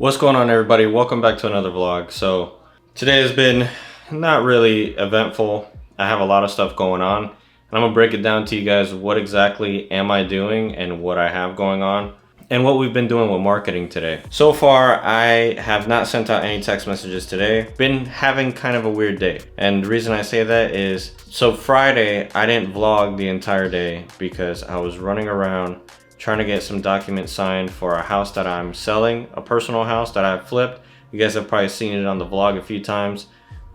What's going on, everybody? Welcome back to another vlog. So today has been not really eventful. I have a lot of stuff going on, and I'm gonna break it down to you guys what exactly am I doing and what I have going on and what we've been doing with marketing today. So far, I have not sent out any text messages today. Been having kind of a weird day, and the reason I say that is, so Friday I didn't vlog the entire day because I was running around trying to get some documents signed for a house that I'm selling, a personal house that I've flipped. You guys have probably seen it on the vlog a few times,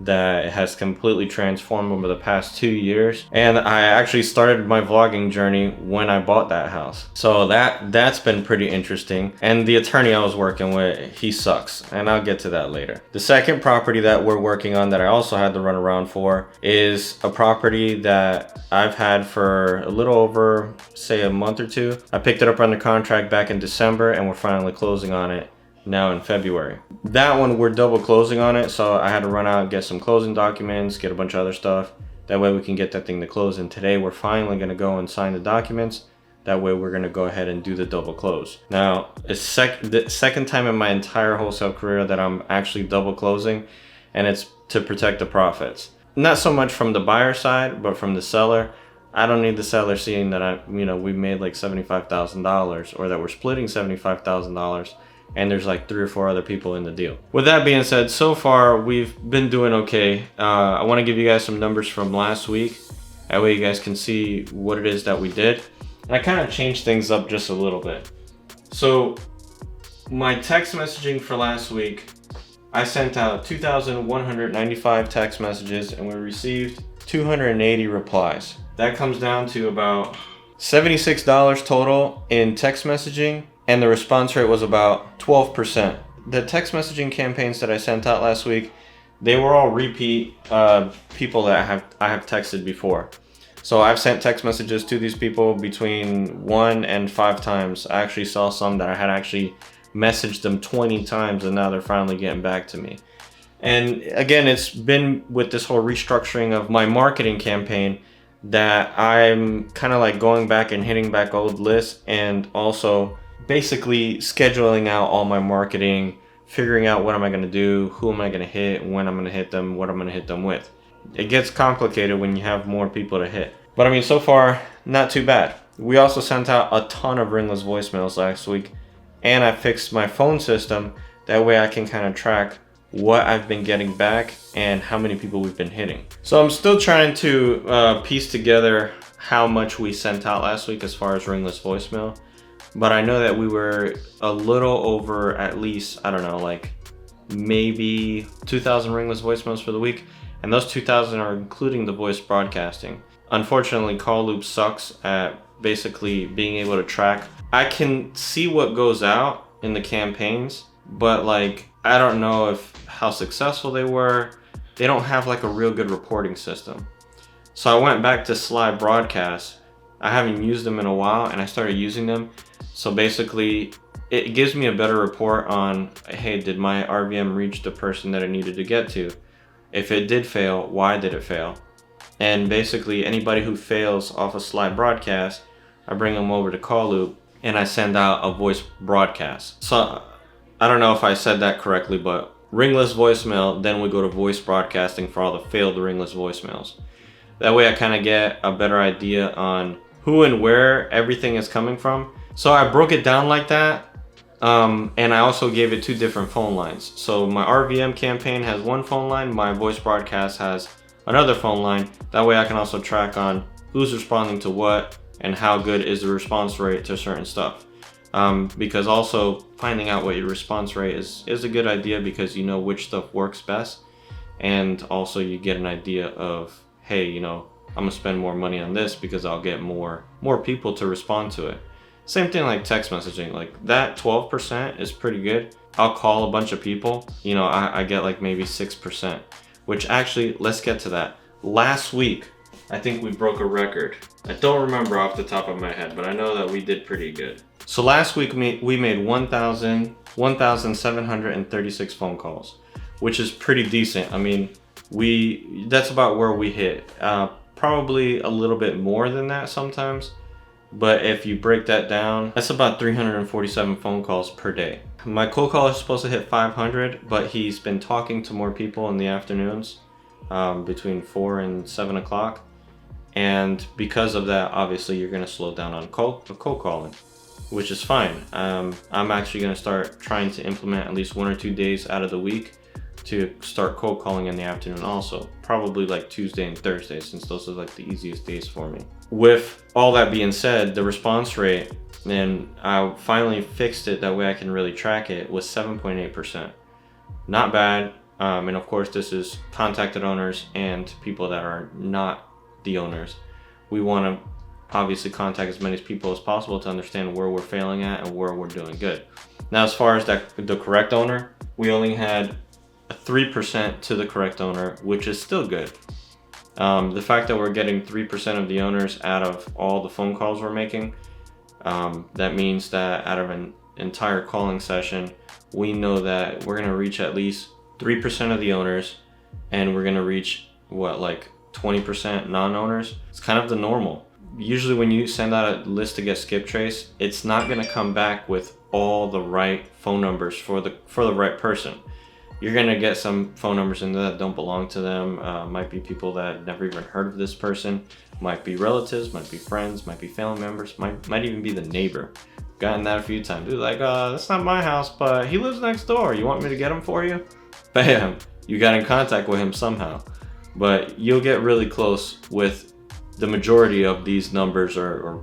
that it has completely transformed over the past 2 years. And I actually started my vlogging journey when I bought that house. So that's been pretty interesting. And the attorney I was working with, he sucks, and I'll get to that later. The second property that we're working on that I also had to run around for is a property that I've had for a little over, say, a month or two. I picked it up under contract back in December, and we're finally closing on it now in February. That one, we're double closing on it, so I had to run out, get some closing documents, get a bunch of other stuff. That way we can get that thing to close, and today we're finally gonna go and sign the documents. That way we're gonna go ahead and do the double close. Now, it's the second time in my entire wholesale career that I'm actually double closing, and it's to protect the profits. Not so much from the buyer side, but from the seller. I don't need the seller seeing that we made like $75,000, or that we're splitting $75,000. And there's like 3 or 4 other people in the deal. With that being said, so far we've been doing okay. I want to give you guys some numbers from last week. That way you guys can see what it is that we did. And I kind of changed things up just a little bit. So my text messaging for last week, I sent out 2,195 text messages, and we received 280 replies. That comes down to about $76 total in text messaging, and the response rate was about 12%. The text messaging campaigns that I sent out last week, they were all repeat people that I have texted before. So I've sent text messages to these people between 1 and 5 times. I actually saw some that I had actually messaged them 20 times, and now they're finally getting back to me. And again, it's been with this whole restructuring of my marketing campaign that I'm kind of like going back and hitting back old lists, and also basically scheduling out all my marketing, figuring out what am I going to do, who am I going to hit, when I'm going to hit them, what I'm going to hit them with. It gets complicated when you have more people to hit. But I mean, so far, not too bad. We also sent out a ton of ringless voicemails last week, and I fixed my phone system. That way I can kind of track what I've been getting back and how many people we've been hitting. So I'm still trying to piece together how much we sent out last week as far as ringless voicemail. But I know that we were a little over, at least, I don't know, like maybe 2,000 ringless voicemails for the week. And those 2,000 are including the voice broadcasting. Unfortunately, Call Loop sucks at basically being able to track. I can see what goes out in the campaigns, but like, I don't know how successful they were. They don't have like a real good reporting system. So I went back to Sly Broadcast. I haven't used them in a while, and I started using them. So basically, it gives me a better report on, hey, did my RVM reach the person that it needed to get to? If it did fail, why did it fail? And basically, anybody who fails off a Sly Broadcast, I bring them over to Call Loop, and I send out a voice broadcast. So I don't know if I said that correctly, but ringless voicemail, then we go to voice broadcasting for all the failed ringless voicemails. That way I kind of get a better idea on who and where everything is coming from. So I broke it down like that, and I also gave it 2 different phone lines. So my RVM campaign has 1 phone line, my voice broadcast has another phone line. That way I can also track on who's responding to what and how good is the response rate to certain stuff. Because also finding out what your response rate is a good idea, because you know which stuff works best, and also you get an idea of, hey, I'm gonna spend more money on this because I'll get more people to respond to it. Same thing like text messaging, like that 12% is pretty good. I'll call a bunch of people, I get like maybe 6%, which actually, let's get to that. Last week, I think we broke a record. I don't remember off the top of my head, but I know that we did pretty good. So last week we made 1,736 phone calls, which is pretty decent. I mean, that's about where we hit. Probably a little bit more than that sometimes. But if you break that down, that's about 347 phone calls per day. My cold call is supposed to hit 500, but he's been talking to more people in the afternoons, between 4 and 7 o'clock. And because of that, obviously you're going to slow down on cold calling, which is fine. I'm actually going to start trying to implement at least 1 or 2 days out of the week to start cold calling in the afternoon also. Probably like Tuesday and Thursday, since those are like the easiest days for me. With all that being said, the response rate, and I finally fixed it that way I can really track it, was 7.8%. Not bad. And of course this is contacted owners and people that are not the owners. We want to obviously contact as many people as possible to understand where we're failing at and where we're doing good. Now, as far as the correct owner, we only had a 3% to the correct owner, which is still good. The fact that we're getting 3% of the owners out of all the phone calls we're making, that means that out of an entire calling session, we know that we're going to reach at least 3% of the owners, and we're going to reach like 20% non-owners. It's kind of the normal. Usually when you send out a list to get skip trace, it's not going to come back with all the right phone numbers for the right person. You're going to get some phone numbers in there that don't belong to them. Might be people that never even heard of this person, might be relatives, might be friends, might be family members, might even be the neighbor. Gotten that a few times. Dude, like, that's not my house, but he lives next door. You want me to get him for you? Bam, you got in contact with him somehow. But you'll get really close with the majority of these numbers or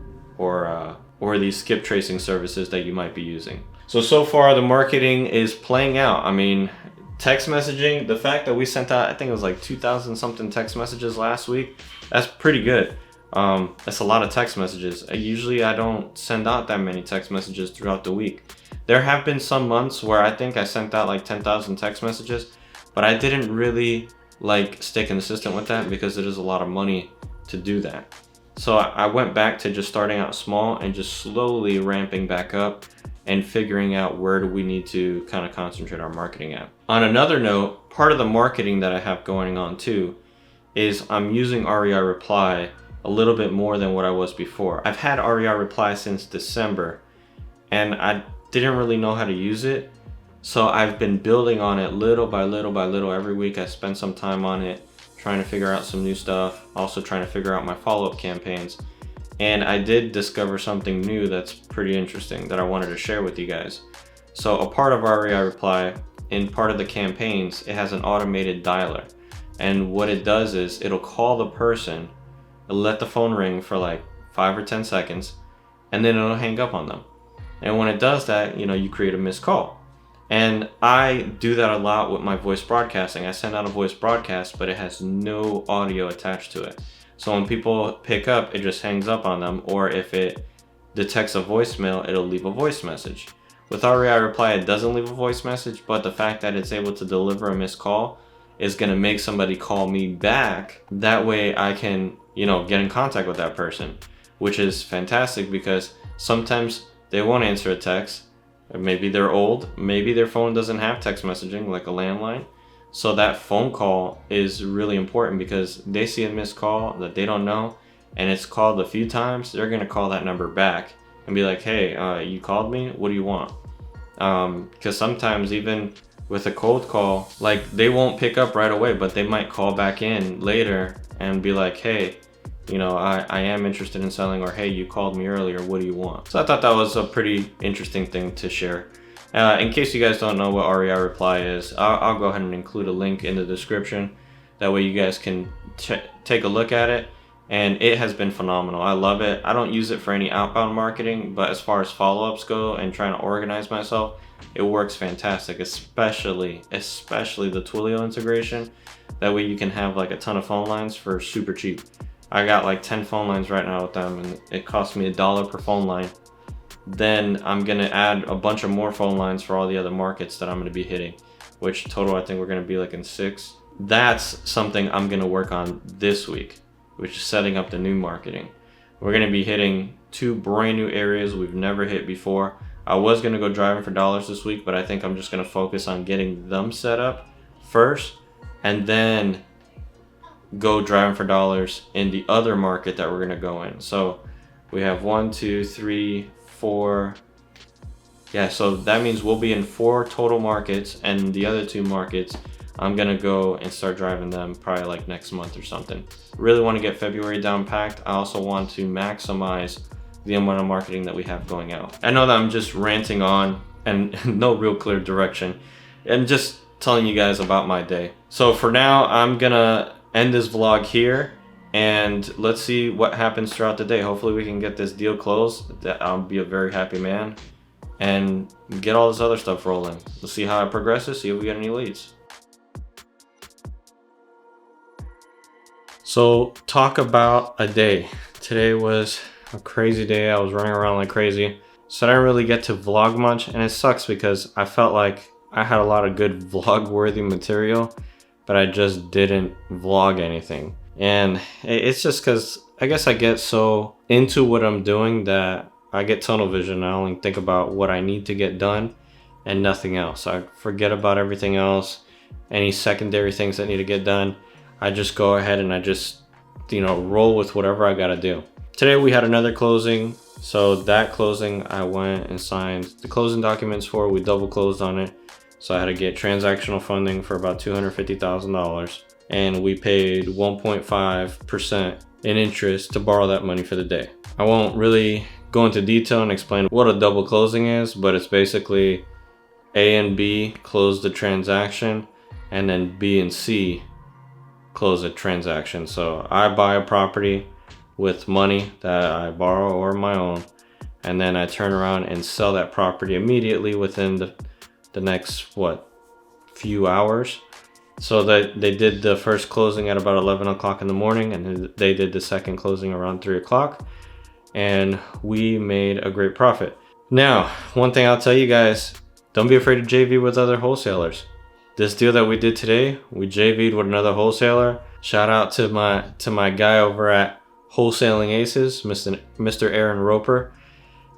these skip tracing services that you might be using. So far the marketing is playing out. I mean, text messaging, the fact that we sent out, I think it was like 2,000 something text messages last week, that's pretty good. That's a lot of text messages. Usually I don't send out that many text messages throughout the week. There have been some months where I think I sent out like 10,000 text messages, but I didn't really stay consistent with that because it is a lot of money to do that. So I went back to just starting out small and just slowly ramping back up and figuring out where do we need to kind of concentrate our marketing at. On another note, part of the marketing that I have going on too is I'm using Rei Reply a little bit more than what I was before. I've had Rei Reply since December and I didn't really know how to use it. So I've been building on it little by little by little. Every week I spend some time on it, trying to figure out some new stuff, also trying to figure out my follow-up campaigns. And I did discover something new that's pretty interesting that I wanted to share with you guys. So a part of Rei Reply, in part of the campaigns, it has an automated dialer. And what it does is it'll call the person, it'll let the phone ring for like 5 or 10 seconds, and then it'll hang up on them. And when it does that, you create a missed call. And I do that a lot with my voice broadcasting. I send out a voice broadcast, but it has no audio attached to it. So when people pick up, it just hangs up on them, or if it detects a voicemail, it'll leave a voice message. With Rei Reply, it doesn't leave a voice message, but the fact that it's able to deliver a missed call is going to make somebody call me back. That way I can, get in contact with that person, which is fantastic because sometimes they won't answer a text. Maybe they're old, maybe their phone doesn't have text messaging like a landline. So that phone call is really important because they see a missed call that they don't know and it's called a few times. They're going to call that number back and be like, hey, you called me? What do you want? Because sometimes even with a cold call, they won't pick up right away, but they might call back in later and be like, hey, I am interested in selling, or hey, you called me earlier, what do you want? So I thought that was a pretty interesting thing to share. In case you guys don't know what Rei Reply is, I'll go ahead and include a link in the description. That way you guys can take a look at it. And it has been phenomenal. I love it. I don't use it for any outbound marketing, but as far as follow-ups go and trying to organize myself, it works fantastic, especially the Twilio integration. That way you can have like a ton of phone lines for super cheap. I got like 10 phone lines right now with them and it costs me $1 per phone line. Then I'm gonna add a bunch of more phone lines for all the other markets that I'm gonna be hitting, which total I think we're gonna be like in 6. That's something I'm gonna work on this week, which is setting up the new marketing. We're gonna be hitting 2 brand new areas we've never hit before. I was gonna go driving for dollars this week, but I think I'm just gonna focus on getting them set up first and then go driving for dollars in the other market that we're gonna go in. So We have 1, 2, 3, 4. Yeah, so that means we'll be in 4 total markets, and the other 2 markets, I'm gonna go and start driving them probably like next month or something. Really want to get February down packed. I also want to maximize the amount of marketing that we have going out. I know that I'm just ranting on and no real clear direction and just telling you guys about my day. So for now, I'm gonna end this vlog here and let's see what happens throughout the day. Hopefully we can get this deal closed. I'll be a very happy man and get all this other stuff rolling. We'll see how it progresses, see if we get any leads. So talk about a day. Today was a crazy day. I was running around like crazy. So I didn't really get to vlog much, and it sucks because I felt like I had a lot of good vlog worthy material, but I just didn't vlog anything. And it's just because I guess I get so into what I'm doing that I get tunnel vision. I only think about what I need to get done and nothing else. I forget about everything else, any secondary things that need to get done. I just go ahead and I just, roll with whatever I gotta do. Today we had another closing. So that closing I went and signed the closing documents for. We double closed on it. So I had to get transactional funding for about $250,000. And we paid 1.5% in interest to borrow that money for the day. I won't really go into detail and explain what a double closing is, but it's basically A and B close the transaction and then B and C close a transaction. So I buy a property with money that I borrow or my own, and then I turn around and sell that property immediately within the next few hours. So that they did the first closing at about 11 o'clock in the morning, and they did the second closing around 3 o'clock, and we made a great profit. Now, one thing I'll tell you guys, don't be afraid to JV with other wholesalers. This deal that we did today, we JV'd with another wholesaler. Shout out to my guy over at Wholesaling Aces, Mr. Aaron Roper.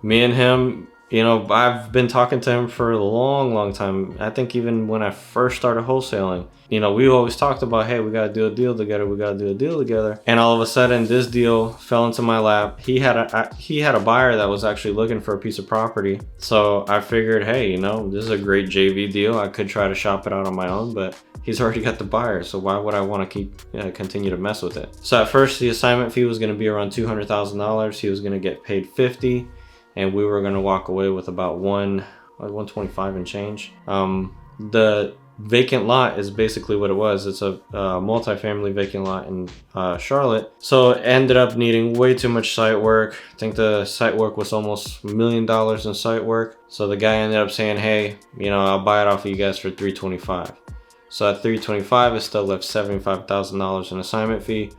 Me and him, I've been talking to him for a long time. I think even when I first started wholesaling, we always talked about, hey, we gotta do a deal together. And all of a sudden, this deal fell into my lap. He had a buyer that was actually looking for a piece of property. So I figured, hey, this is a great JV deal. I could try to shop it out on my own, but he's already got the buyer. So why would I want to continue to mess with it? So at first, the assignment fee was going to be around $200,000. He was going to get paid $50,000. And we were going to walk away with about 125 and change. The vacant lot is basically what it was. It's a multifamily vacant lot in Charlotte. So it ended up needing way too much site work. I think the site work was almost $1 million in site work. So the guy ended up saying, hey, I'll buy it off of you guys for $325. So at $325, it still left $75,000 in assignment fee.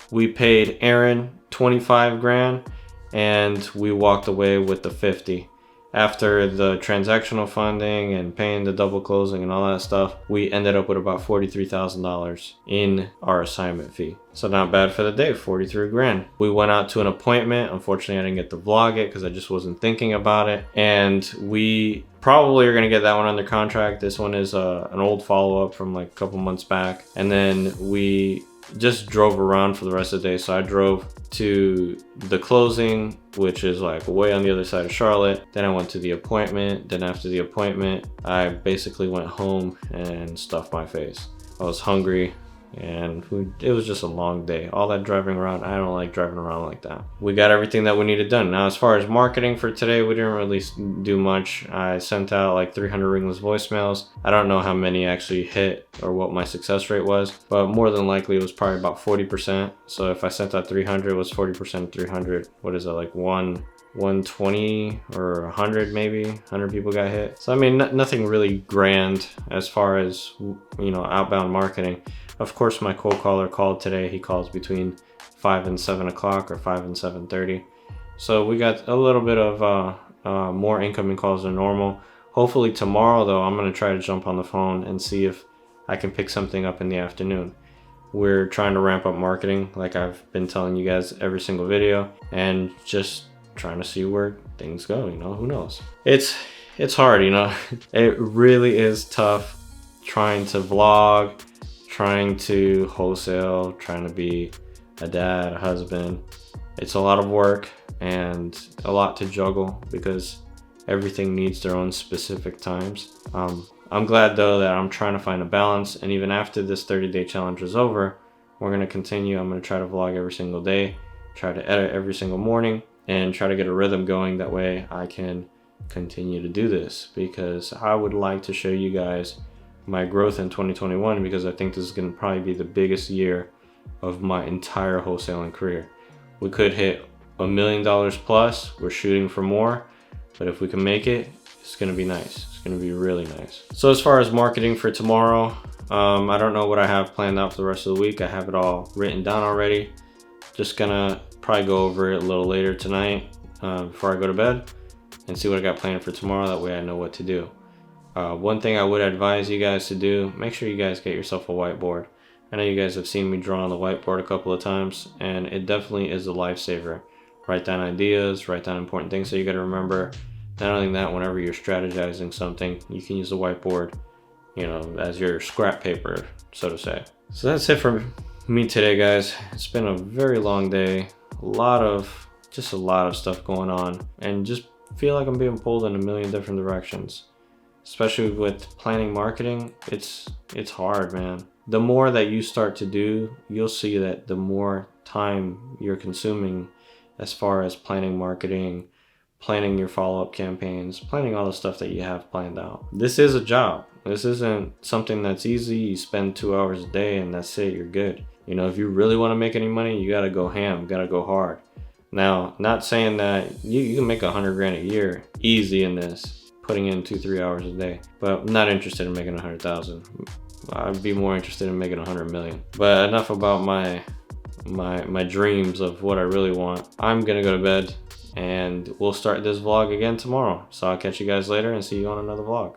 We paid Aaron $25,000. And we walked away with the 50. After the transactional funding and paying the double closing and all that stuff, we ended up with about $43,000 in our assignment fee. So not bad for the day, $43,000. We went out to an appointment. Unfortunately, I didn't get to vlog it because I just wasn't thinking about it. And we probably are going to get that one under contract. This one is an old follow-up from like a couple months back. And then we just drove around for the rest of the day. So I drove to the closing, which is like way on the other side of Charlotte. Then I went to the appointment. Then after the appointment, I basically went home and stuffed my face. I was hungry and it was just a long day. All that driving around, I don't like driving around like that. We got everything that we needed done. Now, as far as marketing for today, we didn't really do much. I sent out like 300 ringless voicemails. I don't know how many actually hit or what my success rate was, but more than likely it was probably about 40%. So if I sent out 300, it was 40% of 300. What is it, like 120 or 100 maybe? 100 people got hit. So I mean, nothing really grand as far as, outbound marketing. Of course, my cold caller called today. He calls between 5 and 7 o'clock or 5 and 7:30. So we got a little bit of more incoming calls than normal. Hopefully tomorrow, though, I'm going to try to jump on the phone and see if I can pick something up in the afternoon. We're trying to ramp up marketing, like I've been telling you guys every single video, and just trying to see where things go. Who knows? It's hard, It really is tough trying to vlog, trying to wholesale, trying to be a dad, a husband. It's a lot of work and a lot to juggle because everything needs their own specific times. I'm glad though that I'm trying to find a balance, and even after this 30-day challenge is over, we're going to continue. I'm going to try to vlog every single day, try to edit every single morning, and try to get a rhythm going. That way I can continue to do this, because I would like to show you guys my growth in 2021, because I think this is going to probably be the biggest year of my entire wholesaling career. We could hit $1 million plus. We're shooting for more, but if we can make it, it's going to be nice. It's going to be really nice. So as far as marketing for tomorrow, I don't know what I have planned out for the rest of the week. I have it all written down already. Just gonna probably go over it a little later tonight before I go to bed and see what I got planned for tomorrow. That way I know what to do. One thing I would advise you guys to do, make sure you guys get yourself a whiteboard. I know you guys have seen me draw on the whiteboard a couple of times, and it definitely is a lifesaver. Write down ideas, write down important things so you got to remember. Not only that, whenever you're strategizing something, you can use the whiteboard, you know, as your scrap paper, so to say. So that's it for me today, guys. It's been a very long day, a lot of stuff going on, and just feel like I'm being pulled in a million different directions. Especially with planning marketing, it's hard, man. The more that you start to do, you'll see that the more time you're consuming as far as planning marketing, planning your follow-up campaigns, planning all the stuff that you have planned out. This is a job. This isn't something that's easy. You spend 2 hours a day and that's it, you're good. You know, if you really want to make any money, you gotta go ham, you gotta go hard. Now, not saying that you can make 100 grand a year easy in this, putting in 2-3 hours a day, but I'm not interested in making 100,000. I'd be more interested in making 100 million. But enough about my dreams of what I really want. I'm gonna go to bed, and we'll start this vlog again tomorrow. So I'll catch you guys later and see you on another vlog.